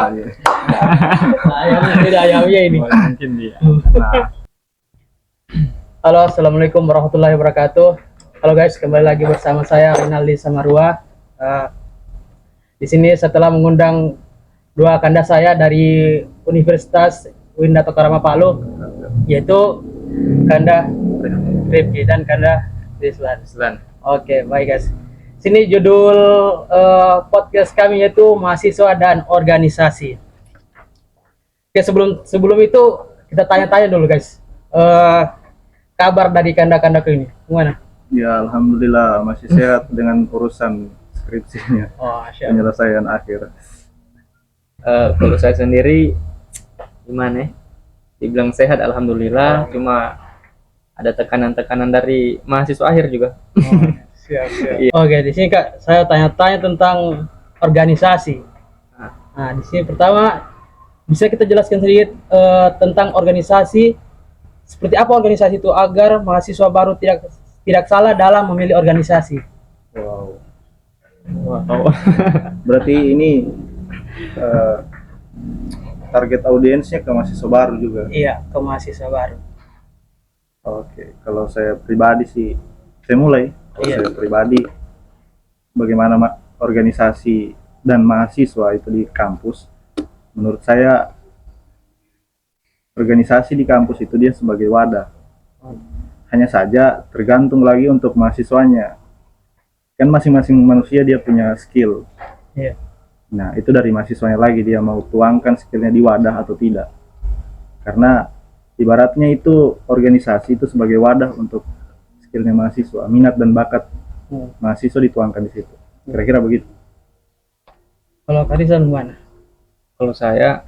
Ayam tidak ayamnya ini. Mungkin dia. Nah, Halo, assalamualaikum warahmatullahi wabarakatuh. Halo guys, kembali lagi bersama saya Rinaldi Samarua. Di sini setelah mengundang dua kanda saya dari Universitas Uinda Tokarama Palu, yaitu kanda Rifki dan kanda Rizlan. Oke, baik guys. Sini judul podcast kami yaitu mahasiswa dan organisasi. Oke, sebelum itu kita tanya-tanya dulu guys. Kabar dari kanda-kandaku ini gimana? ya alhamdulillah masih sehat dengan urusan skripsinya, Oh, penyelesaian akhir. Kalau saya sendiri gimana ya? Dibilang sehat alhamdulillah, cuma ada tekanan-tekanan dari mahasiswa akhir juga. Siap. Oke, di sini Kak, saya tanya-tanya tentang organisasi. Nah, di sini pertama bisa kita jelaskan sedikit tentang organisasi, seperti apa organisasi itu agar mahasiswa baru tidak salah dalam memilih organisasi. Wow. Berarti ini target audiensnya ke mahasiswa baru juga. Iya, ke mahasiswa baru. Oke, kalau saya pribadi sih, saya mulai. Kalau saya pribadi, bagaimana organisasi dan mahasiswa itu di kampus? Menurut saya, organisasi di kampus itu dia sebagai wadah. Hanya saja tergantung lagi untuk mahasiswanya. Kan masing-masing manusia dia punya skill. Iya. Nah, itu dari mahasiswanya lagi, dia mau tuangkan skillnya di wadah atau tidak. Karena ibaratnya itu organisasi itu sebagai wadah untuk skillnya mahasiswa, minat dan bakat mahasiswa dituangkan di situ. Kira-kira begitu. Kalau Karisan gimana? Kalau saya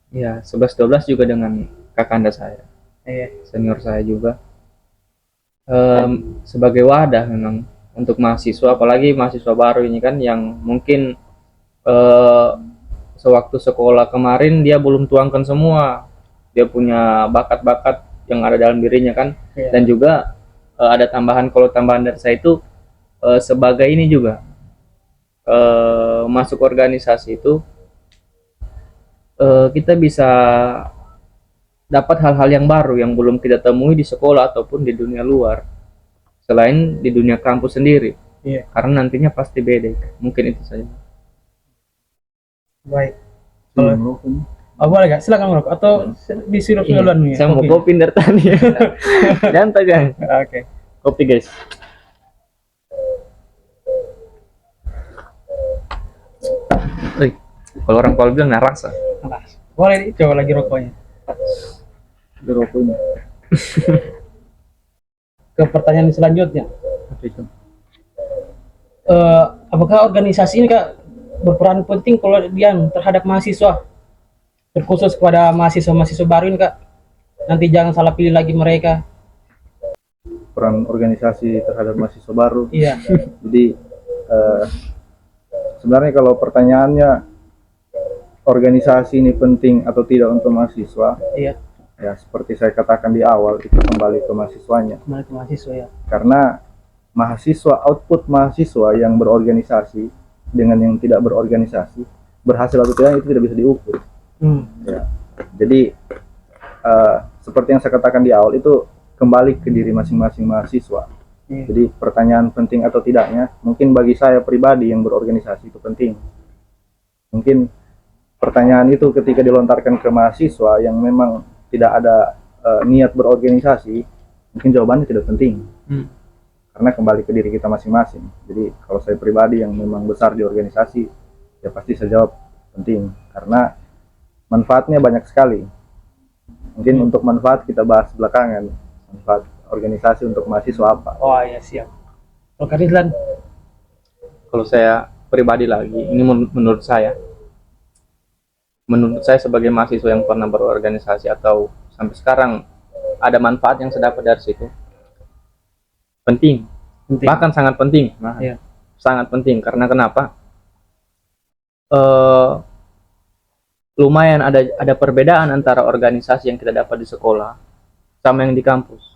ya 11-12 juga dengan kakanda saya, Iya. senior saya juga. Sebagai wadah memang untuk mahasiswa, apalagi mahasiswa baru ini kan yang mungkin sewaktu sekolah kemarin dia belum tuangkan semua, dia punya bakat-bakat yang ada dalam dirinya kan. Iya. Dan juga ada tambahan, kalau tambahan dari saya itu sebagai ini juga masuk organisasi itu kita bisa dapat hal-hal yang baru yang belum kita temui di sekolah ataupun di dunia luar, selain di dunia kampus sendiri. Iya. Karena nantinya pasti beda. Mungkin itu saja. Baik. Kalau Oh, boleh gak? Silakan merokok atau disuruh duluan nih. Saya mau kopi dari tadi. Jangan tegang. Oke. Kopi guys. Kalau orang Palu bilang narasa. Nah, boleh coba lagi rokoknya. rokok ini. Ke pertanyaan selanjutnya. Apa itu? Apakah organisasi ini Kak berperan penting kalau dia terhadap mahasiswa, terkhusus kepada mahasiswa baru ini Kak, nanti jangan salah pilih lagi mereka. Peran organisasi terhadap mahasiswa baru. Iya. Jadi sebenarnya kalau pertanyaannya organisasi ini penting atau tidak untuk mahasiswa, Iya. ya seperti saya katakan di awal, itu kembali ke mahasiswanya. Kembali ke mahasiswa ya. Karena mahasiswa, output mahasiswa yang berorganisasi dengan yang tidak berorganisasi, berhasil atau tidak itu tidak bisa diukur. Ya. Jadi seperti yang saya katakan di awal, itu kembali ke diri masing-masing mahasiswa. Iya. Jadi pertanyaan penting atau tidaknya, mungkin bagi saya pribadi yang berorganisasi itu penting. Mungkin pertanyaan itu ketika dilontarkan ke mahasiswa yang memang tidak ada niat berorganisasi, mungkin jawabannya tidak penting. Karena kembali ke diri kita masing-masing. Jadi kalau saya pribadi yang memang besar di organisasi, ya pasti saya jawab penting. Karena manfaatnya banyak sekali. Mungkin untuk manfaat kita bahas belakangan. Manfaat organisasi untuk mahasiswa apa? Oh iya, siap. Kalau Karislan? Kalau saya pribadi lagi, ini menurut saya sebagai mahasiswa yang pernah berorganisasi atau sampai sekarang ada manfaat yang saya dapat dari situ. Penting. Bahkan sangat penting. Iya. Sangat penting karena kenapa? Lumayan ada perbedaan antara organisasi yang kita dapat di sekolah sama yang di kampus.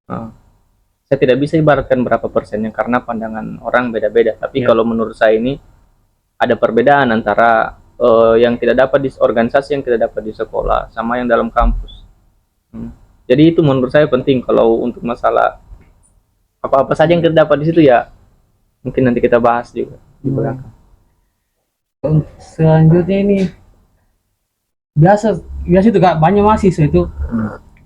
Saya tidak bisa ibaratkan berapa persennya karena pandangan orang beda-beda. Tapi kalau menurut saya ini ada perbedaan antara yang tidak dapat di organisasi, yang tidak dapat di sekolah, sama yang dalam kampus. Jadi itu menurut saya penting. Kalau untuk masalah apa-apa saja yang tidak dapat di situ ya mungkin nanti kita bahas juga di belakang. Selanjutnya ini biasa itu Kak, banyak mahasiswa itu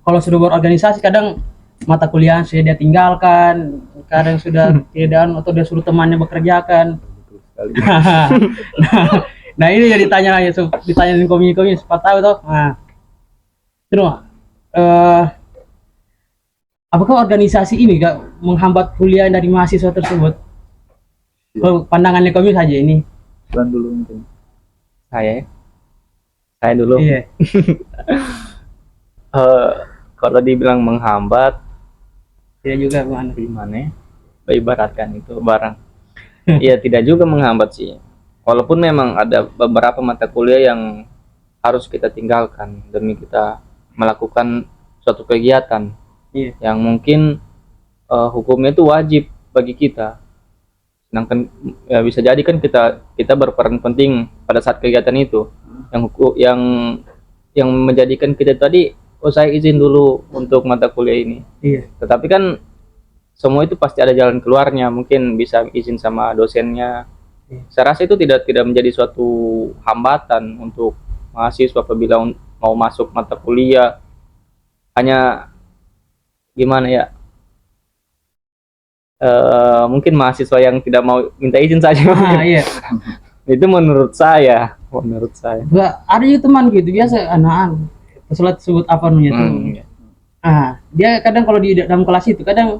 kalau sudah berorganisasi kadang mata kuliah sudah dia tinggalkan, kadang sudah tidak atau dia suruh temannya bekerjakan. Betul sekali. Nah ini jadi ditanyain komisi siapa tahu toh. Nah terus apakah organisasi ini Kak menghambat kuliah dari mahasiswa tersebut? Kalau pandangannya komisi saja ini. Pelan dulu mungkin. Saya dulu. Iya. Kalau dibilang menghambat, Tidak juga gimana? gimana ya? Ibaratkan itu barang. Ya tidak juga menghambat sih. Walaupun memang ada beberapa mata kuliah yang harus kita tinggalkan demi kita melakukan suatu kegiatan Iya. yang mungkin hukumnya itu wajib bagi kita. Sedangkan ya bisa jadi kan kita berperan penting pada saat kegiatan itu yang menjadikan kita tadi saya izin dulu untuk mata kuliah ini. Iya. Tetapi kan semua itu pasti ada jalan keluarnya, mungkin bisa izin sama dosennya. Saya rasa itu tidak menjadi suatu hambatan untuk mahasiswa apabila mau masuk mata kuliah. Hanya gimana ya? Mungkin mahasiswa yang tidak mau minta izin saja. Iya. Itu menurut saya. Enggak, ada juga teman gitu biasa anak-anak pesulat sebut apa namanya tuh. Iya. Dia kadang kalau di dalam kelas itu kadang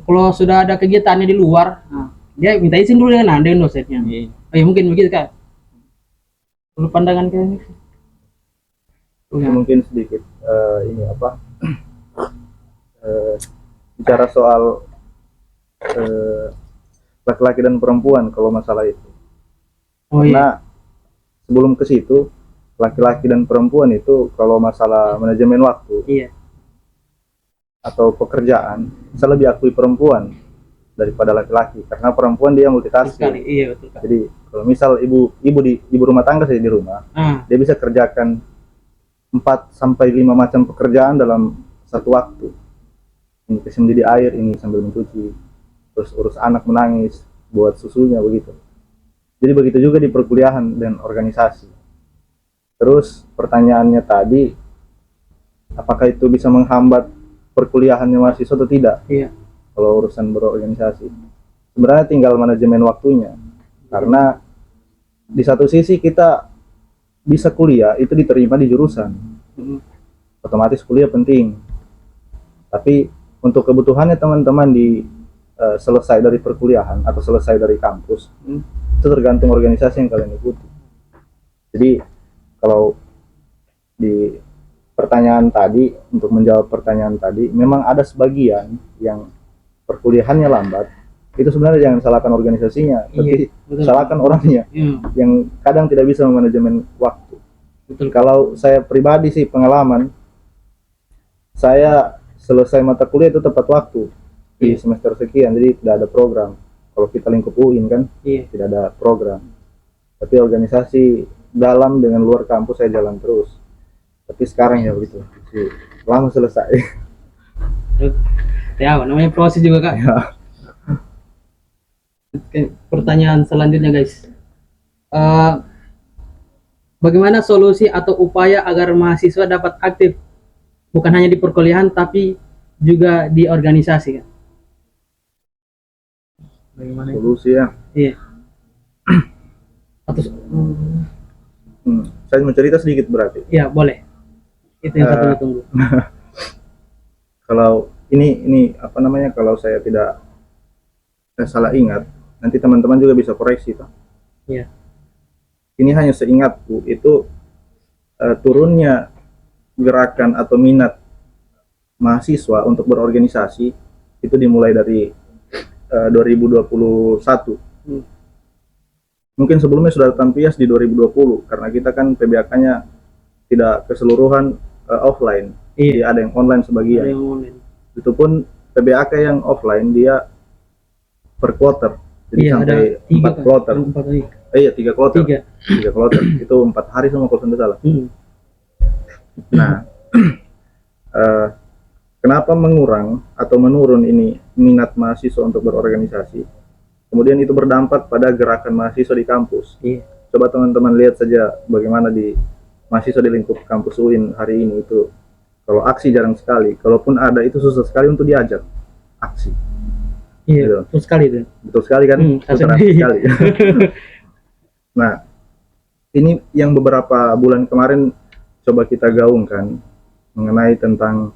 kalau sudah ada kegiatannya di luar, dia minta izin dulu dengan dosennya. Iya. Oh ya mungkin begitu Kak. Perlu pandangan kayak ini. Mungkin sedikit ini apa bicara soal laki-laki dan perempuan kalau masalah itu. Oh iya. Karena sebelum ke situ laki-laki dan perempuan itu kalau masalah manajemen waktu Iya. atau pekerjaan saya lebih akui perempuan daripada laki-laki karena perempuan dia Sekali. multitasking. Iya betul Kak. Jadi kalau misal ibu rumah tangga saja di rumah, dia bisa kerjakan 4 sampai 5 macam pekerjaan dalam satu waktu. Ini kasih mendidih air, ini sambil mencuci, terus urus anak menangis, buat susunya begitu. Jadi begitu juga di perkuliahan dan organisasi. Terus pertanyaannya tadi, apakah itu bisa menghambat perkuliahannya mahasiswa atau tidak? Iya. Kalau urusan berorganisasi, sebenarnya tinggal manajemen waktunya. Karena di satu sisi kita bisa kuliah itu diterima di jurusan, otomatis kuliah penting. Tapi untuk kebutuhannya teman-teman di selesai dari perkuliahan atau selesai dari kampus, itu tergantung organisasi yang kalian ikuti. Jadi kalau di pertanyaan tadi, untuk menjawab pertanyaan tadi, memang ada sebagian yang perkuliahannya lambat, itu sebenarnya jangan salahkan organisasinya, tapi betul. salahkan orangnya yang kadang tidak bisa memanajemen waktu. Betul. Kalau saya pribadi sih pengalaman, saya selesai mata kuliah itu tepat waktu di semester sekian, jadi tidak ada program. Kalau kita lingkup UIN kan, tidak ada program. Tapi organisasi dalam dengan luar kampus saya jalan terus. Tapi sekarang ya begitu, lama selesai. Ya, namanya proses juga Kak. Ya. Oke, pertanyaan selanjutnya guys. Bagaimana solusi atau upaya agar mahasiswa dapat aktif bukan hanya di perkuliahan tapi juga di organisasi Kak? Bagaimana? Solusi ya. Iya. Atau Saya mau cerita sedikit berarti. ya boleh. Itu yang satu tunggu. Kalau ini apa namanya, kalau saya tidak salah ingat, nanti teman-teman juga bisa koreksi Pak. Iya. Ini hanya seingatku itu turunnya gerakan atau minat mahasiswa untuk berorganisasi itu dimulai dari 2021. Mungkin sebelumnya sudah tampias di 2020 karena kita kan PBAK-nya tidak keseluruhan offline. Jadi ada yang online sebagian. Ada yang online. Itu pun PBAK yang offline dia per quarter. Jadi sampai 4 quarter. Iya, 3 kloter. Tiga. 3 kloter. Itu 4 hari semua kalau tidak salah. Nah, eh, kenapa mengurang atau menurun ini minat mahasiswa untuk berorganisasi? Kemudian itu berdampak pada gerakan mahasiswa di kampus. Iya. Coba teman-teman lihat saja bagaimana di mahasiswa di lingkup kampus UIN hari ini itu. Kalau aksi jarang sekali, kalaupun ada itu susah sekali untuk diajak aksi. Iya, Gitu. betul sekali itu. Betul sekali kan? Itu asli. terasa sekali. Nah, ini yang beberapa bulan kemarin coba kita gaungkan mengenai tentang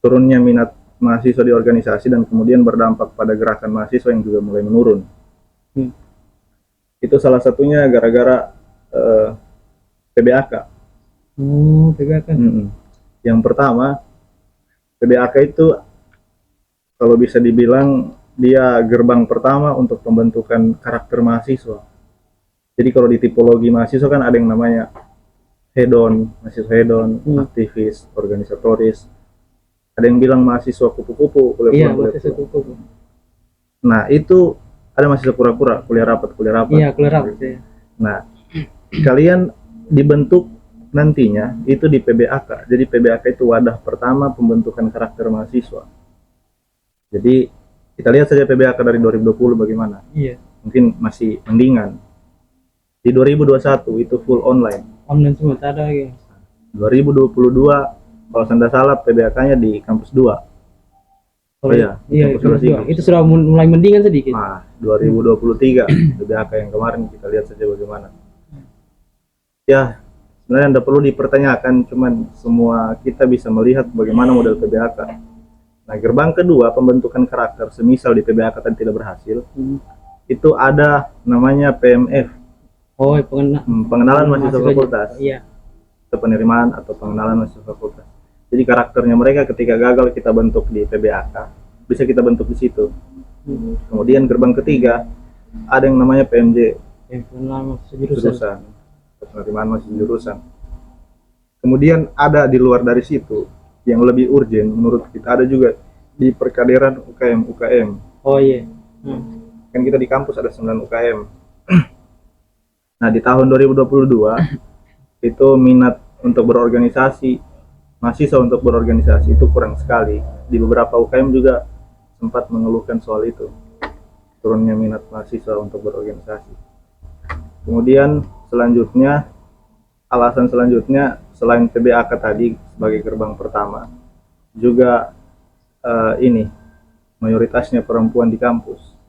turunnya minat mahasiswa di organisasi dan kemudian berdampak pada gerakan mahasiswa yang juga mulai menurun. Itu salah satunya gara-gara PBAK. PBAK. Yang pertama, PBAK itu kalau bisa dibilang dia gerbang pertama untuk pembentukan karakter mahasiswa. Jadi kalau di tipologi mahasiswa kan ada yang namanya hedon, mahasiswa hedon, aktivis, organisatoris. Ada yang bilang mahasiswa kupu-kupu, Iya, mahasiswa kupu-kupu. Nah, itu ada mahasiswa kura-kura, kuliah rapat. Iya, kuliah rapat. Ya. Nah, kalian dibentuk nantinya itu di PBAK. Jadi PBAK itu wadah pertama pembentukan karakter mahasiswa. Jadi kita lihat saja PBAK dari 2020 bagaimana. Iya. Mungkin masih mendingan. Di 2021 itu full online. Online semua, tak ada lagi. 2022 kalau saya tidak salah PBAK-nya di kampus 2. Oh iya, iya, kampus 2. itu sudah mulai mendingan sedikit. Nah, 2023 PBAK yang kemarin kita lihat saja bagaimana. Ya, sebenarnya tidak perlu dipertanyakan, cuman semua kita bisa melihat bagaimana model PBAK. Nah, gerbang kedua pembentukan karakter, semisal di PBAK tadi tidak berhasil, itu ada namanya PMF. Oh, pengenalan mahasiswa fakultas. Iya. Atau penerimaan atau pengenalan mahasiswa fakultas. Jadi karakternya mereka ketika gagal kita bentuk di PBAK, bisa kita bentuk di situ. Kemudian gerbang ketiga ada yang namanya PMJ, pengenalan mahasiswa jurusan. Penerimaan mahasiswa jurusan. Kemudian ada di luar dari situ yang lebih urgent menurut kita, ada juga di perkaderan UKM. Oh iya. Kan kita di kampus ada 9 UKM. Nah, di tahun 2022 itu minat untuk berorganisasi, mahasiswa untuk berorganisasi itu kurang sekali. Di beberapa UKM juga sempat mengeluhkan soal itu, turunnya minat mahasiswa untuk berorganisasi. Kemudian selanjutnya, alasan selanjutnya selain PBAK tadi sebagai gerbang pertama, juga ini mayoritasnya perempuan di kampus.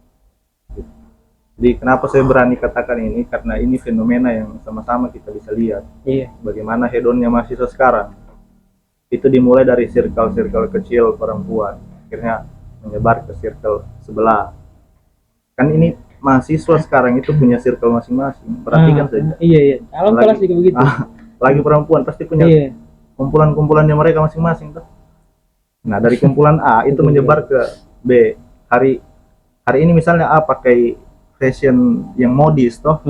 Jadi kenapa saya berani katakan ini? Karena ini fenomena yang sama-sama kita bisa lihat. Iya. Bagaimana hedonnya mahasiswa sekarang. Itu dimulai dari circle-circle kecil perempuan, akhirnya menyebar ke circle sebelah. Kan ini mahasiswa sekarang itu punya circle masing-masing. Perhatikan saja. Iya. Alam kelas juga begitu. Lagi perempuan pasti punya kumpulan-kumpulannya mereka masing-masing tuh. Nah, dari kumpulan A itu menyebar ke B. Hari ini misalnya A pakai fashion yang modis toh.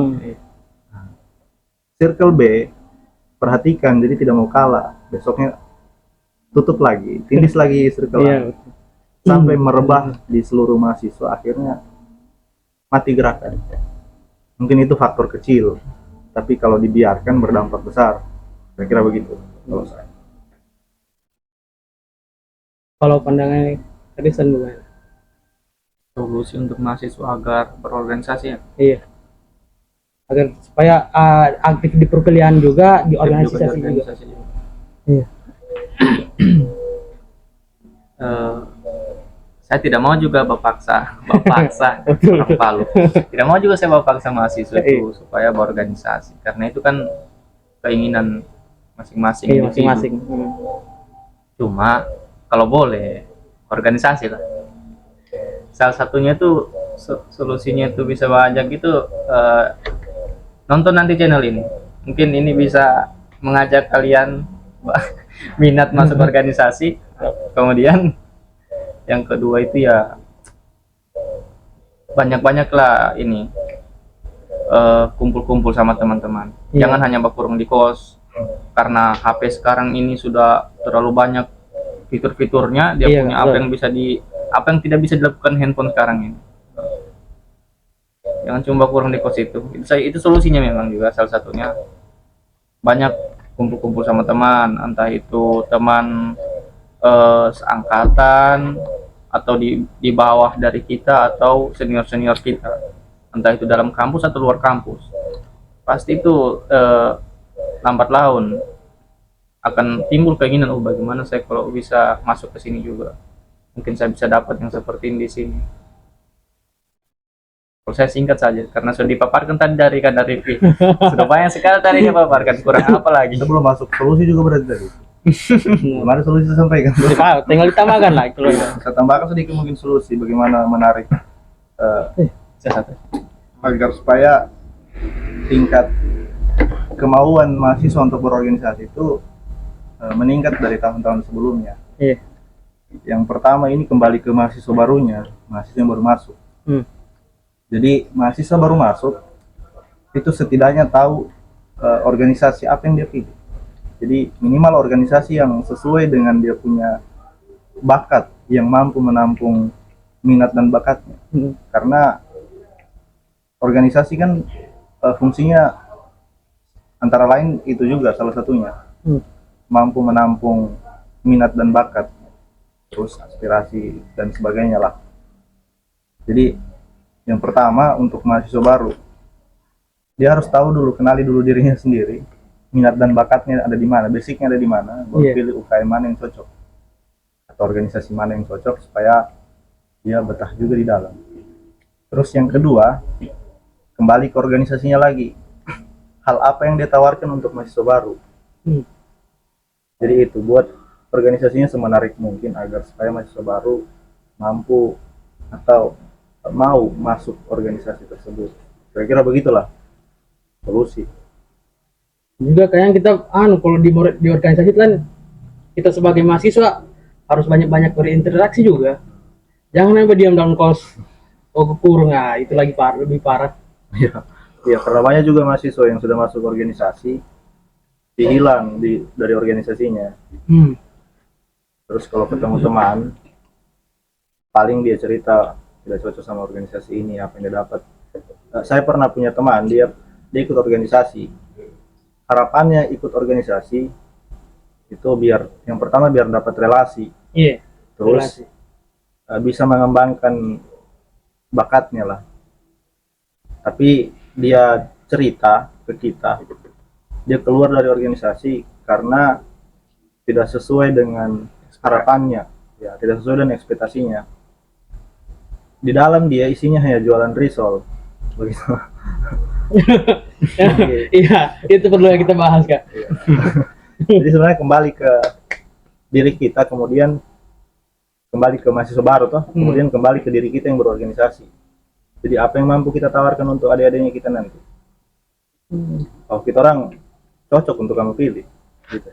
Circle B perhatikan, jadi tidak mau kalah. Besoknya tutup lagi, tindis lagi circle A. Sampai merebah di seluruh mahasiswa, akhirnya mati gerakan. Mungkin itu faktor kecil, tapi kalau dibiarkan berdampak besar. Saya kira begitu kalau saya. Kalau pandangannya tadi bagaimana? Solusi untuk mahasiswa agar berorganisasi ya? Iya. Agar supaya aktif di perkuliahan juga, di organisasi juga. Iya. Saya tidak mau juga bapaksa orang Palu. Tidak mau juga saya bapaksa mahasiswa itu supaya berorganisasi, karena itu kan keinginan masing-masing. Masing-masing. Cuma kalau boleh organisasi lah. Salah satunya tuh solusinya tuh bisa banyak gitu. Nonton nanti channel ini, mungkin ini bisa mengajak kalian minat masuk organisasi. Kemudian yang kedua itu ya banyak-banyaklah ini kumpul-kumpul sama teman-teman. Jangan hanya berkurung di kos, karena HP sekarang ini sudah terlalu banyak fitur-fiturnya. Dia punya apa yang tidak bisa dilakukan handphone sekarang ini. jangan cuma kurang di kos itu solusinya memang juga salah satunya. Banyak kumpul-kumpul sama teman, entah itu teman seangkatan atau di bawah dari kita atau senior-senior kita, entah itu dalam kampus atau luar kampus. Pasti itu lambat laun akan timbul keinginan, oh bagaimana saya kalau bisa masuk ke sini juga, mungkin saya bisa dapat yang seperti ini di sini. Kalau saya singkat saja karena sudah dipaparkan tadi dari review, sudah banyak sekali tadi dipaparkan, kurang apa lagi. Kita belum masuk solusi juga berarti tadi. Belum ada solusi disampaikan. Tinggal ditambahkan lah itu. Saya tambahkan sedikit mungkin solusi bagaimana menarik agar supaya tingkat kemauan mahasiswa untuk berorganisasi itu meningkat dari tahun-tahun sebelumnya. Iya. Yang pertama ini kembali ke mahasiswa barunya, mahasiswa yang baru masuk. Jadi mahasiswa baru masuk itu setidaknya tahu organisasi apa yang dia pilih. Jadi minimal organisasi yang sesuai dengan dia punya bakat, yang mampu menampung minat dan bakatnya. Karena organisasi kan fungsinya antara lain itu juga salah satunya, mampu menampung minat dan bakat, terus aspirasi dan sebagainya lah. Jadi yang pertama untuk mahasiswa baru, dia harus tahu dulu, kenali dulu dirinya sendiri, minat dan bakatnya ada di mana, basicnya ada di mana, baru pilih UKM mana yang cocok atau organisasi mana yang cocok supaya dia betah juga di dalam. Terus yang kedua, kembali ke organisasinya lagi, hal apa yang dia tawarkan untuk mahasiswa baru. Jadi itu buat organisasinya semenarik mungkin agar supaya mahasiswa baru mampu atau mau masuk organisasi tersebut. Kira-kira begitulah solusi. Juga kayaknya kita kalau di organisasi kan kita sebagai mahasiswa harus banyak-banyak berinteraksi juga. Jangan sampai diam dalam kos, kekurung, itu lagi lebih parah. Ya, karena banyak juga mahasiswa yang sudah masuk organisasi dihilang dari organisasinya. Terus kalau ketemu teman, paling dia cerita tidak cocok sama organisasi ini, apa yang dia dapat. Saya pernah punya teman, dia ikut organisasi. Harapannya ikut organisasi itu biar yang pertama biar dapat relasi, terus bisa mengembangkan bakatnya lah. Tapi dia cerita ke kita, dia keluar dari organisasi karena tidak sesuai dengan harapannya, ya tidak sesuai dengan ekspektasinya. Di dalam dia isinya hanya jualan risol, begitu. Iya, itu perlu kita bahas, Kak. Jadi sebenarnya kembali ke diri kita, kemudian kembali ke mahasiswa baru toh, kemudian kembali ke diri kita yang berorganisasi. Jadi apa yang mampu kita tawarkan untuk adik-adiknya kita nanti. Kalau kita orang cocok untuk kamu pilih, gitu.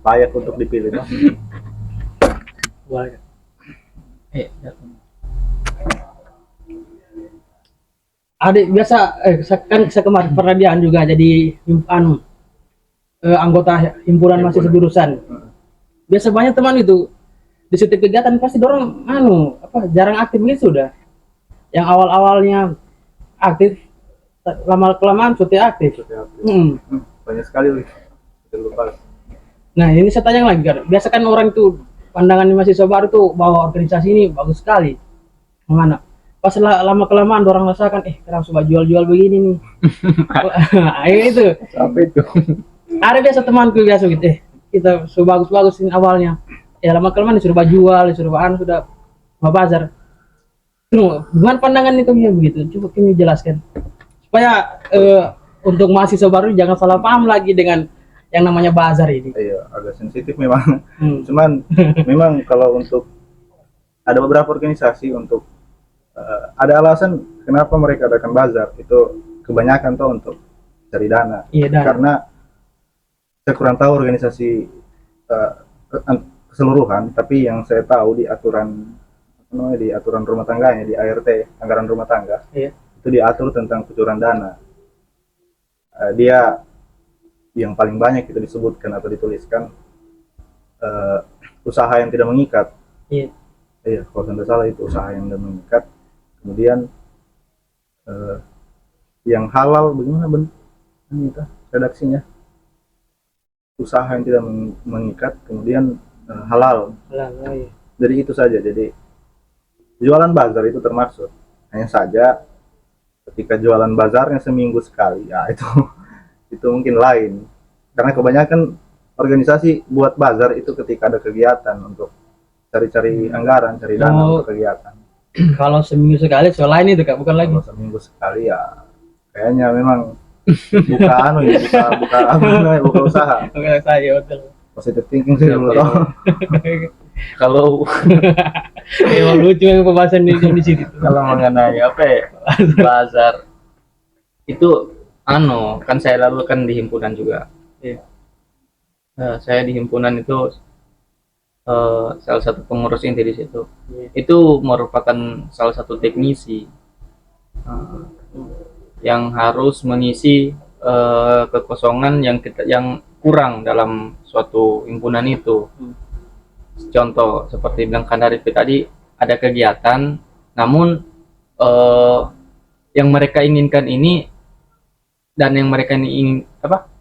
Layak untuk dipilih toh. Boleh. Adik biasa kan saya kemarin pernah dia juga jadi anggota himpunan mahasiswa jurusan. Biasa banyak teman itu di setiap kegiatan pasti dorong jarang aktif gitu sudah. Yang awalnya aktif, lama kelamaan sudah aktif. Banyak sekali lupa. Nah ini saya tanya lagi, kan biasa kan orang itu pandangan mahasiswa baru tuh bahwa organisasi ini bagus sekali, mana pas lama kelamaan orang rasakan sekarang coba jual begini nih. Itu apa itu? Ada biasa temanku biasa gitu kita bagus-bagusin awalnya, lama kelamaan disuruh jual, disuruh sudah bazar. Gimana pandangan itu begitu? Coba kami jelaskan supaya untuk mahasiswa baru jangan salah paham lagi dengan yang namanya bazar ini. Iya, agak sensitif memang. Cuman memang kalau untuk ada beberapa organisasi untuk ada alasan kenapa mereka adakan bazar, itu kebanyakan tuh untuk cari dana. Karena saya kurang tahu organisasi keseluruhan, tapi yang saya tahu di aturan rumah tangganya, di ART, anggaran rumah tangga, itu diatur tentang kucuran dana. Dia yang paling banyak itu disebutkan atau dituliskan usaha yang tidak mengikat. Kalau tidak salah itu usaha yang tidak mengikat. Kemudian eh, yang halal, bagaimana ini redaksinya, usaha yang tidak mengikat, kemudian halal. Halal, oh iya. Jadi itu saja. Jadi jualan bazar itu termasuk, hanya saja ketika jualan bazarnya seminggu sekali, ya itu mungkin lain. Karena kebanyakan organisasi buat bazar itu ketika ada kegiatan untuk cari-cari anggaran, cari dana untuk kegiatan. Kalau seminggu sekali soal lain itu Kak, bukan lagi. Kalau seminggu sekali ya kayaknya memang buka anu ya, buka apa namanya, buka usaha. Oke, saya betul. Positive thinking sih dulu. Kalau Emang lucu yang pembahasan di sini. kalau mengenai apa ya, bazar itu kan saya lalu kan di himpunan juga. Iya. Saya di himpunan itu salah satu pengurus inti di situ. Iya. Itu merupakan salah satu teknisi eh, yang harus mengisi kekosongan yang kurang dalam suatu himpunan itu. Contoh seperti bilang Kandarif tadi, ada kegiatan, namun yang mereka inginkan ini dan yang mereka ingin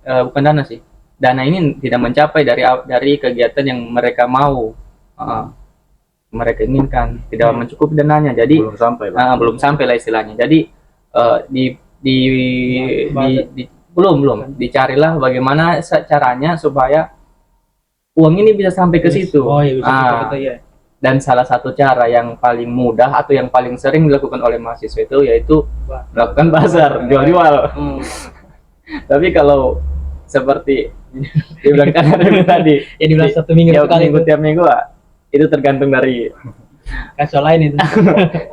bukan dana sih, dana ini tidak mencapai dari kegiatan yang mereka mau, mereka inginkan, tidak mencukupi dananya, jadi belum sampai lah istilahnya. Jadi belum dicarilah bagaimana caranya supaya uang ini bisa sampai ke situ. Oh iya, bisa gitu ya. Dan salah satu cara yang paling mudah atau yang paling sering dilakukan oleh mahasiswa itu yaitu melakukan bazar, jual-jual. Tapi kalau seperti dibilang tadi, Ya dibilang satu minggu sekali. Tiap minggu itu tergantung dari Kasus lain itu.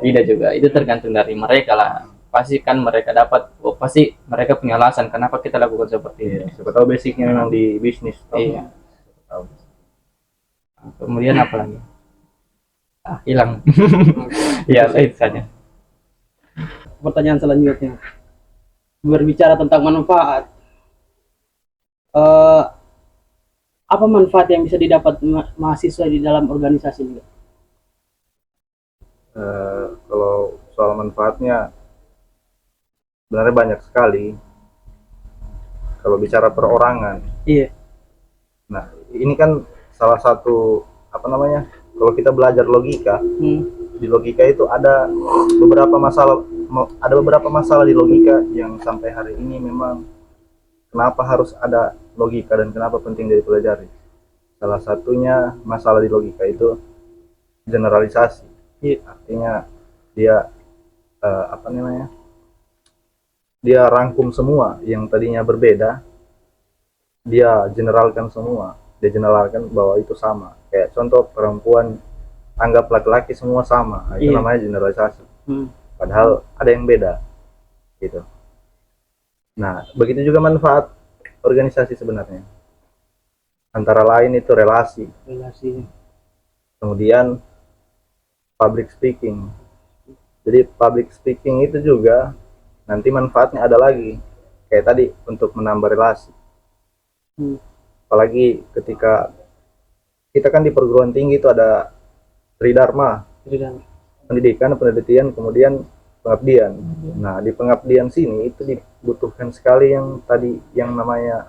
tidak juga, itu tergantung dari mereka lah. Pasti kan mereka dapat, pasti mereka punya alasan kenapa kita lakukan seperti itu. Siapa tahu basicnya memang di bisnis. Iya. Kemudian apa lagi? Hilang. Ya, itu saja. Pertanyaan selanjutnya, berbicara tentang manfaat, apa manfaat yang bisa didapat mahasiswa di dalam organisasi ini? Kalau soal manfaatnya sebenarnya banyak sekali. Kalau bicara perorangan, Iya. nah ini kan salah satu kalau kita belajar logika, di logika itu ada beberapa masalah di logika yang sampai hari ini memang kenapa harus ada logika dan kenapa penting dipelajari. Salah satunya masalah di logika itu generalisasi. Artinya dia dia rangkum semua yang tadinya berbeda, dia generalkan semua, dia generalkan bahwa itu sama. Kayak contoh perempuan anggap laki-laki semua sama, itu namanya generalisasi. Padahal ada yang beda, gitu. Nah, begitu juga manfaat organisasi sebenarnya. Antara lain itu relasi. Kemudian public speaking. Jadi public speaking itu juga nanti manfaatnya ada lagi. Kayak tadi untuk menambah relasi. Apalagi ketika kita kan di perguruan tinggi itu ada tridharma, pendidikan, penelitian, kemudian pengabdian. Nah, di pengabdian sini itu dibutuhkan sekali yang tadi yang namanya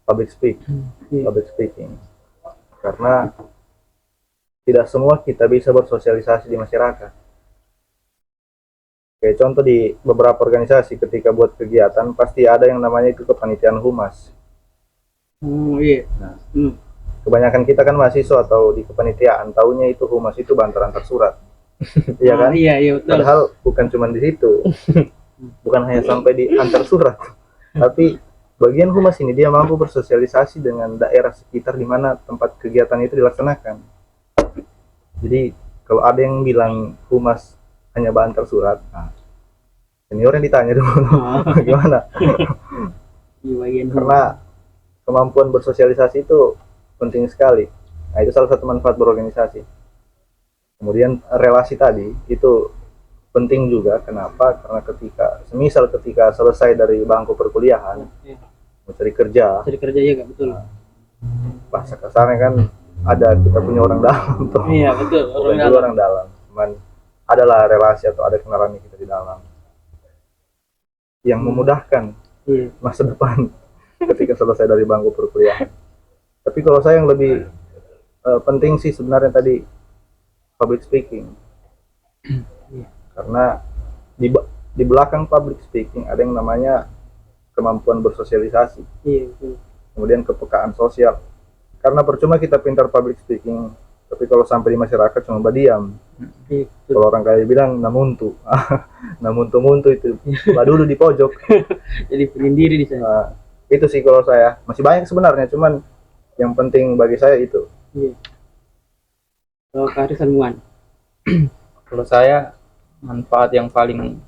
public speaking. Karena tidak semua kita bisa bersosialisasi di masyarakat. Kayak contoh di beberapa organisasi ketika buat kegiatan pasti ada yang namanya itu kepanitiaan humas. Nah, kebanyakan kita kan mahasiswa atau di kepanitiaan tahunya itu humas itu bantaran surat. Iya kan? Iya, betul. Padahal bukan cuma di situ. Bukan hanya sampai di antar surat. Tapi bagian humas ini dia mampu bersosialisasi dengan daerah sekitar di mana tempat kegiatan itu dilaksanakan. Jadi kalau ada yang bilang humas hanya bantar surat, senior yang ditanya dulu gimana? Karena kemampuan bersosialisasi itu penting sekali. Nah, itu salah satu manfaat berorganisasi. Kemudian relasi tadi itu penting juga. Kenapa? Karena ketika selesai dari bangku perkuliahan, mau cari kerja ya, betul. Bahasa kasarnya kan ada kita punya orang dalam tuh. Iya, betul. Orang dalam. Cuman adalah relasi atau ada kenalan kita di dalam. yang memudahkan Iya. masa depan ketika selesai dari bangku perkuliahan. Tapi kalau saya yang lebih penting sih sebenarnya tadi public speaking. Karena di belakang public speaking ada yang namanya kemampuan bersosialisasi, Iya, betul. kemudian kepekaan sosial. Karena percuma kita pintar public speaking, tapi kalau sampai di masyarakat cuma berdiam. Iya, betul. Kalau orang kaya bilang namuntu, namuntu-muntu itu, lah dulu di pojok. Jadi penyendiri di sana. Nah, itu sih kalau saya. Masih banyak sebenarnya, cuman yang penting bagi saya itu. Iya. Kalau Kak Haris Muan. Kalau saya manfaat yang paling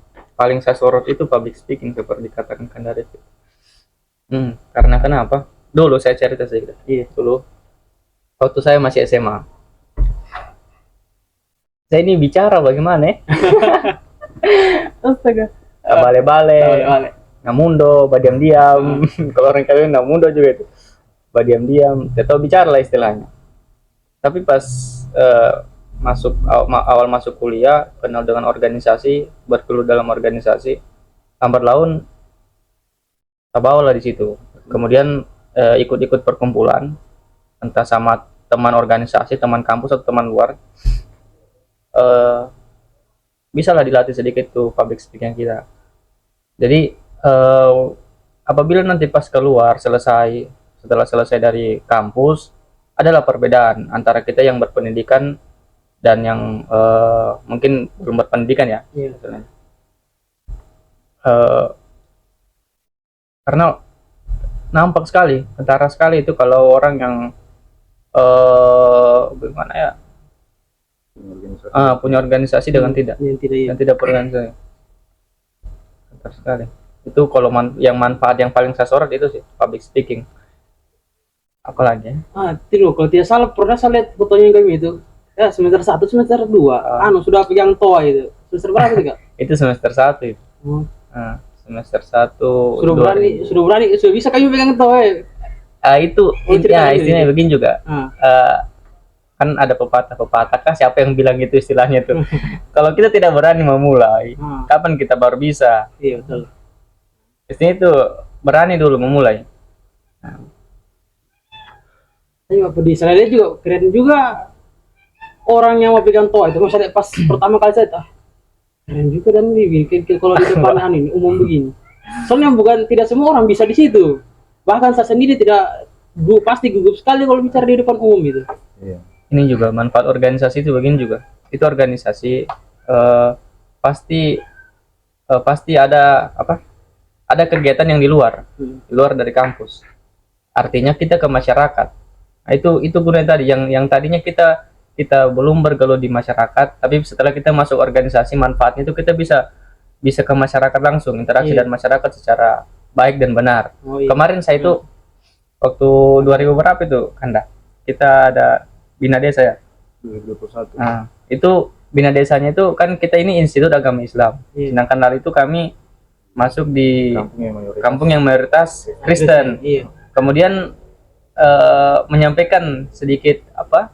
saya sorot itu public speaking seperti dikatakan Kandaris. Karena kenapa? Dulu saya cerita sedikit. Iya. Dulu waktu saya masih SMA. Saya ini bicara bagaimana ya? Astaga. Bale-bale, Bale-bale. namundo, badiam-diam. Kalau orang kalian namundo juga itu. Badiam-diam, tidak tahu bicara lah istilahnya. Tapi pas awal masuk kuliah, kenal dengan organisasi, bergelut dalam organisasi, lambat laun tabawa lah di situ. Kemudian ikut-ikut perkumpulan, entah sama teman organisasi, teman kampus atau teman luar, bisa lah dilatih sedikit tuh public speaking kita. Jadi apabila nanti pas keluar setelah selesai dari kampus, adalah perbedaan antara kita yang berpendidikan dan yang mungkin belum berpendidikan ya. Iya. Karena nampak sekali, kentara sekali itu kalau orang yang bagaimana ya, punya organisasi dengan tidak Yang tidak iya. yang tidak berorganisasi. Kentara sekali. Itu kalau yang manfaat yang paling saya sorot itu sih public speaking. Apalagi ya? Itu loh, kalau tidak salah pernah saya lihat fotonya kami itu. Ya, semester 1, semester 2. Sudah pegang toa itu. Semester berapa itu, Kak? Itu semester 1 itu. Semester 1 Sudah berani, sudah bisa kami pegang toa ya. Itu istilahnya begini juga. Kan ada pepatah kah siapa yang bilang itu istilahnya tuh. Kalau kita tidak berani memulai, kapan kita baru bisa? Iya, betul. Istilahnya itu berani dulu memulai. Ayo, apa di Israel juga keren juga orang yang mau pegang toa itu. Maksudnya pas pertama kali saya keren juga dan begini kalau di depan ini umum begini. Soalnya tidak semua orang bisa di situ. Bahkan saya sendiri pasti gugup sekali kalau bicara di depan umum itu. Iya. Ini juga manfaat organisasi itu begini juga. Itu organisasi pasti ada apa? Ada kegiatan yang di luar dari kampus. Artinya kita ke masyarakat. Nah, itu gunanya tadi yang tadinya kita belum bergelut di masyarakat, tapi setelah kita masuk organisasi manfaatnya itu kita bisa ke masyarakat langsung, interaksi dan masyarakat secara baik dan benar. Kemarin saya itu waktu 2000 berapa itu Kanda, kita ada Bina Desa ya 2021. Nah, itu Bina Desanya itu kan kita ini Institut Agama Islam, sedangkan hari itu kami masuk di kampung yang mayoritas Kristen. Kemudian menyampaikan sedikit apa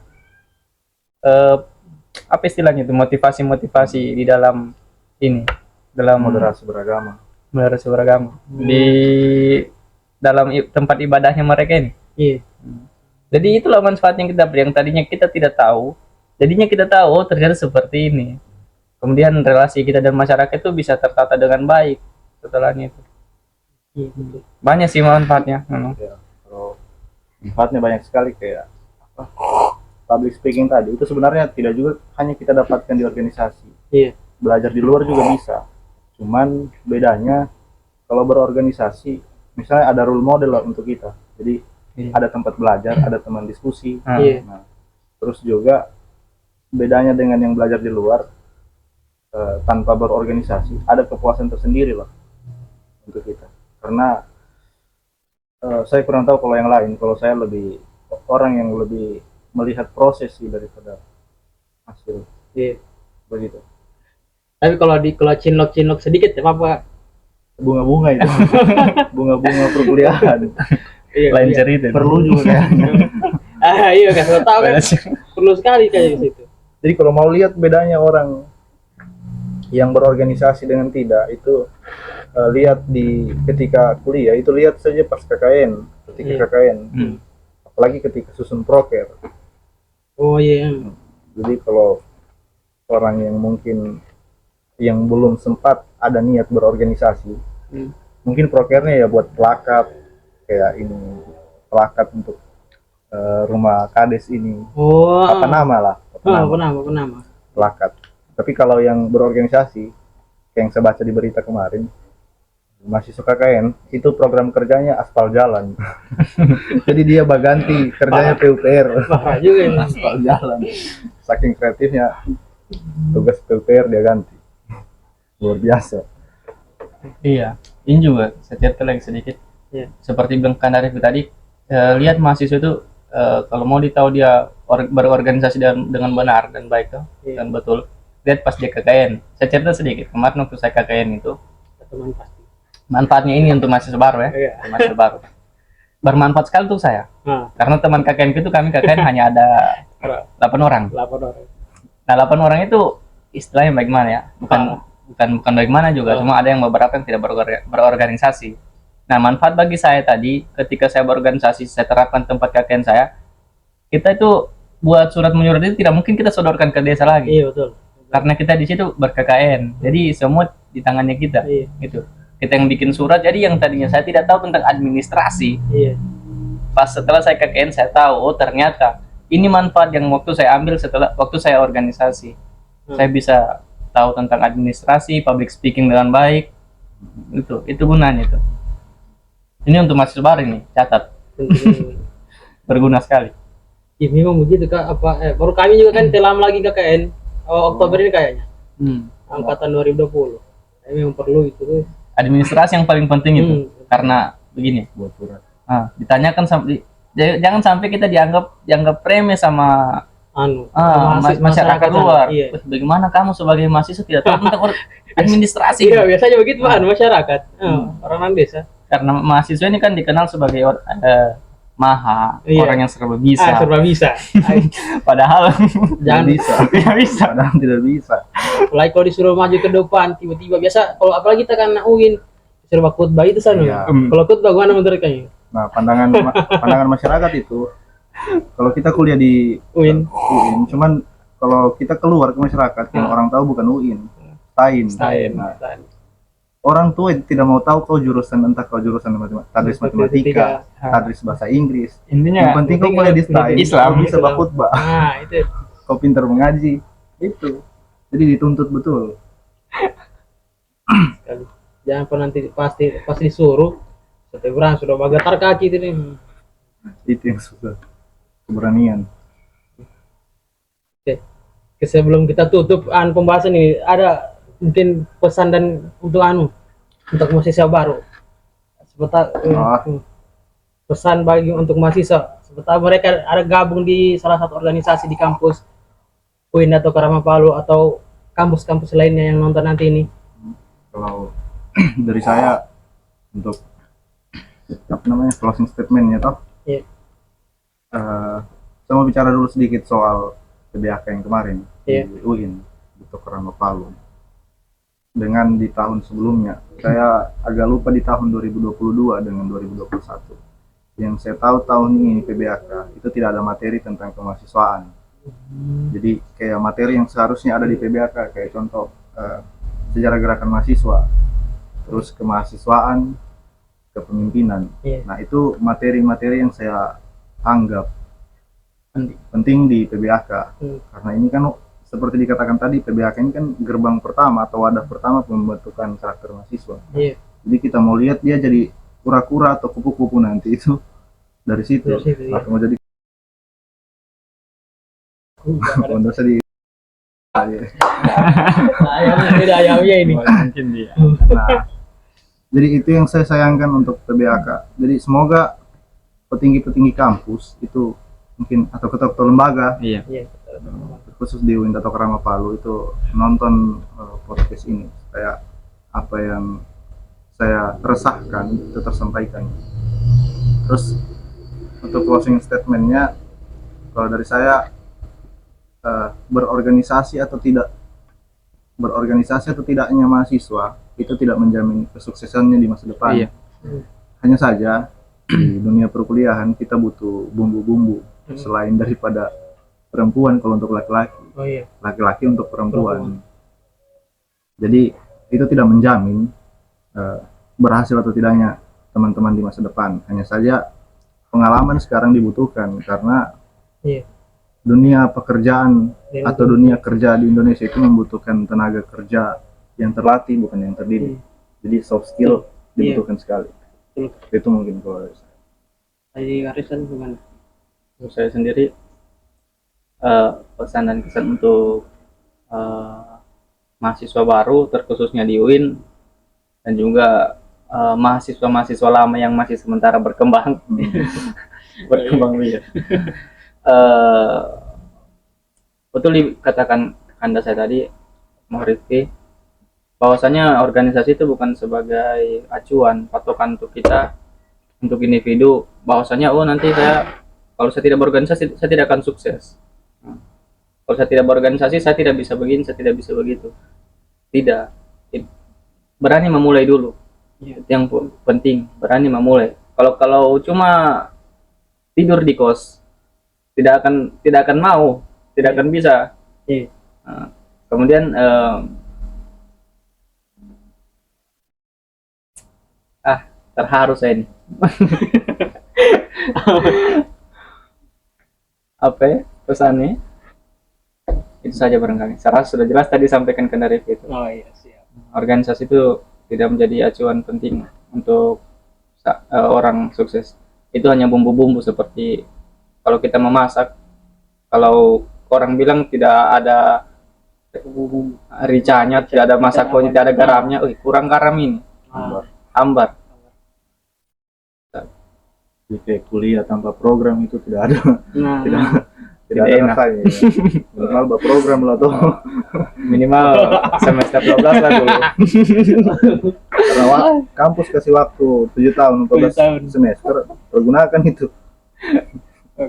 istilahnya itu motivasi di dalam moderasi beragama di dalam tempat ibadahnya mereka ini. Jadi itulah manfaat yang tadinya kita tidak tahu, jadinya kita tahu ternyata seperti ini. Kemudian relasi kita dan masyarakat itu bisa tertata dengan baik setelahnya itu. Banyak sih manfaatnya. Kalau manfaatnya banyak sekali kayak public speaking tadi itu sebenarnya tidak juga hanya kita dapatkan di organisasi. Belajar di luar juga bisa. Cuman bedanya kalau berorganisasi misalnya ada role model lah untuk kita. Jadi ada tempat belajar, ada teman diskusi. Nah, terus juga bedanya dengan yang belajar di luar tanpa berorganisasi ada kepuasan tersendiri lah untuk kita. Karena saya kurang tahu kalau yang lain, kalau saya lebih orang yang lebih melihat proses sih daripada hasil. Begitu. Tapi kalau cinlok sedikit ya apa? Bunga-bunga itu. Bunga-bunga perkuliahan. Lain cerita. Perlu juga kayaknya. Iya kan, saya tahu kan. Perlu sekali kayak gitu. Jadi kalau mau lihat bedanya orang yang berorganisasi dengan tidak itu lihat di ketika kuliah itu lihat saja pas KKN, ketika Iya. KKN, Hmm. apalagi ketika susun proker. Oh iya. Jadi kalau orang yang mungkin yang belum sempat ada niat berorganisasi, Hmm. mungkin prokernya ya buat plakat kayak ini, plakat untuk rumah kades ini, Oh. apa nama lah, apa Oh, nama, apa nama? plakat. Tapi kalau yang berorganisasi, kayak yang saya baca di berita kemarin, mahasiswa KKN itu program kerjanya aspal jalan. Jadi dia baganti kerjanya PUPR, Parah juga ini. aspal jalan. Saking kreatifnya, tugas PUPR dia ganti. Luar biasa. Iya, ini juga saya cerita lagi sedikit. Iya. Seperti bilang Kak Arif tadi, lihat mahasiswa itu kalau mau ditahu dia berorganisasi dengan benar dan baik tuh Iya. dan betul, lihat pas dia KKN. Saya cerita sedikit kemarin waktu saya KKN itu, Teman pasti. manfaatnya ini untuk mahasiswa baru ya, Iya. untuk mahasiswa baru. Bermanfaat sekali tuh saya, Nah, karena teman KKN itu kami KKN hanya ada 8 orang. lapor orang. Nah, 8 orang itu istilahnya bagaimana ya? Bukan bagaimana juga, cuma ada yang beberapa yang tidak berorganisasi. Nah, manfaat bagi saya tadi ketika saya berorganisasi, saya terapkan tempat KKN saya, kita itu buat surat menyurat itu tidak mungkin kita sodorkan ke desa lagi. Iya betul. Karena kita di situ ber-KKN. Jadi semua di tangannya kita. Iya. Gitu. Kita yang bikin surat, jadi yang tadinya saya tidak tahu tentang administrasi, Iya. pas setelah saya KKN saya tahu, oh ternyata ini manfaat yang waktu saya ambil setelah waktu saya organisasi. Saya bisa tahu tentang administrasi, public speaking dengan baik. Itu gunanya itu. Ini untuk mahasiswa baru ini, catat. Berguna sekali. Iya memang begitu Kak. Baru kami juga kan telam lagi KKN Oktober ini kayaknya. Angkatan 2020. Kami memang perlu itu. Administrasi yang paling penting itu. Karena begini, Buat surat. ditanyakan jangan sampai kita dianggap remeh sama masyarakat luar. Iya. Bagaimana kamu sebagai mahasiswa tidak tahu tentang administrasi? Iya, biasanya begitu Pak, masyarakat. Orang desa. Karena mahasiswa ini kan dikenal sebagai maha, Iya. orang yang serba bisa. Serba bisa. Padahal Jangan bisa. tidak bisa. Padahal tidak bisa. Apalagi kalau disuruh maju ke depan, tiba-tiba biasa. Kalau apalagi kita kan UIN, serba khutbah itu sana. Iya. Kalau khutbah gimana menurut kalian? Nah, pandangan masyarakat itu, kalau kita kuliah di UIN. cuman kalau kita keluar ke masyarakat, yang orang tahu bukan UIN, STAIN. Nah, orang tua tidak mau tahu kau jurusan tadris matematika, tadris bahasa Inggris. Intinya Yang penting kau kuliah di STAIN, Islam. kau bisa berkhutbah, Nah, itu. kau pintar mengaji, itu. Jadi dituntut betul. Sekali. Jangan pernah nanti pasti disuruh. Setelah sudah bergetar kaki itu nih. Itu yang susah. Keberanian. Oke. Sebelum kita tutup pembahasan ini, ada mungkin pesan dan untuk mahasiswa baru. Pesan untuk mahasiswa seperti mereka ada gabung di salah satu organisasi di kampus UIN atau Karamapalu atau kampus-kampus lainnya yang nonton nanti ini. Kalau dari saya untuk closing statementnya toh. Iya. Saya mau bicara dulu sedikit soal PBHK yang kemarin Iya. di UIN di Karamapalu. Dengan di tahun sebelumnya, saya agak lupa di tahun 2022 dengan 2021. Yang saya tahu tahun ini PBHK itu tidak ada materi tentang kemahasiswaan. Jadi kayak materi yang seharusnya ada di PBHK kayak contoh sejarah gerakan mahasiswa, terus kemahasiswaan, kepemimpinan. Iya. Nah itu materi-materi yang saya anggap penting di PBHK karena ini kan seperti dikatakan tadi, PBHK ini kan gerbang pertama atau wadah pertama pembentukan karakter mahasiswa. Iya. Jadi kita mau lihat dia jadi kura-kura atau kupu-kupu nanti itu dari situ. Iya. Atau mau jadi pondok di ayamnya ini. Mungkin dia. Nah, jadi itu yang saya sayangkan untuk PBHK. Jadi semoga petinggi-petinggi kampus itu mungkin atau ketua-ketua lembaga Iya. Iya. khusus di UIN atau Karamapalu itu nonton podcast ini supaya apa yang saya resahkan itu tersampaikan. Terus untuk closing statementnya, kalau dari saya berorganisasi atau tidak berorganisasi atau tidaknya mahasiswa itu tidak menjamin kesuksesannya di masa depan. Iya. Hanya saja di dunia perkuliahan kita butuh bumbu-bumbu selain daripada perempuan kalau untuk laki-laki, Oh iya. laki-laki untuk perempuan. Jadi itu tidak menjamin berhasil atau tidaknya teman-teman di masa depan. Hanya saja pengalaman sekarang dibutuhkan karena Iya. dunia pekerjaan Iya, atau dunia kerja di Indonesia itu membutuhkan tenaga kerja yang terlatih bukan yang terdidik. Jadi soft skill dibutuhkan sekali. Itu mungkin kalau dari saya. Tadi Arisan gimana? Untuk saya sendiri pesan dan kesan untuk mahasiswa baru terkhususnya di UIN dan juga mahasiswa-mahasiswa lama yang masih sementara berkembang berkembang biak. Betul dikatakan Anda saya tadi, Rifki, bahwasanya organisasi itu bukan sebagai acuan patokan untuk kita, untuk individu, bahwasanya oh nanti kalau saya tidak berorganisasi saya tidak akan sukses. Kalau saya tidak berorganisasi saya tidak bisa begini, saya tidak bisa begitu. Tidak. Berani memulai dulu. Itu yang penting, berani memulai. Kalau cuma tidur di kos, tidak akan mau, tidak akan bisa. Nah, kemudian terharu saya ini. Apa ya pesannya? Itu saja barangkali. Saya rasa sudah jelas tadi sampaikan ke Narif itu. Oh iya, siap. Organisasi itu tidak menjadi acuan penting untuk orang sukses. Itu hanya bumbu-bumbu seperti kalau kita memasak, kalau orang bilang tidak ada ricanya, tidak ada masakonya, tidak ada garamnya, kurang garam ini, hambar. Jadi kayak kuliah tanpa program itu tidak ada Nah, tidak ada enak. rasanya. Minimal berprogram lah tuh. Minimal semester 12 lah dulu. Karena kampus kasih waktu 7 tahun 7 tahun. 14 semester, pergunakan itu.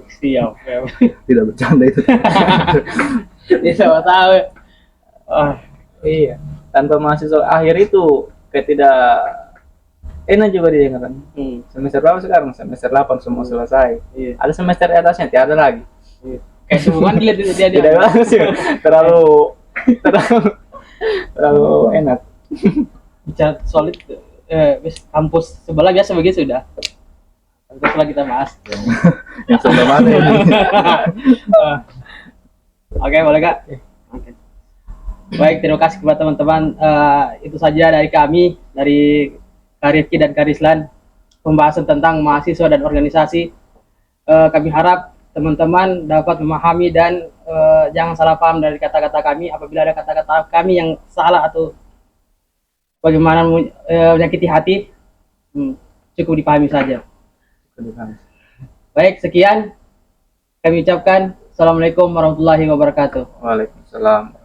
siap. Tidak bercanda itu. Ini sama tahu. Iya. Tanpa mahasiswa akhir itu kayak tidak enak juga dia kan. Semester berapa sekarang? Semester 8 semua selesai. Iya. Ada semester di atasnya, tidak ada lagi. Kayak hubungan dia Tidak langsung. Terlalu enak. bicara solid kampus sebelah biasa begitu sudah. Kampus sebelah kita bahas. Yang sebelah mana ini? Oke, boleh Kak? Oke. Baik, terima kasih kepada teman-teman. Itu saja dari kami, dari Kak Rifki dan Kak Rislan, pembahasan tentang mahasiswa dan organisasi. Kami harap teman-teman dapat memahami dan jangan salah paham dari kata-kata kami. Apabila ada kata-kata kami yang salah atau bagaimana menyakiti hati, cukup dipahami saja. Baik, sekian kami ucapkan. Assalamualaikum warahmatullahi wabarakatuh. Waalaikumsalam.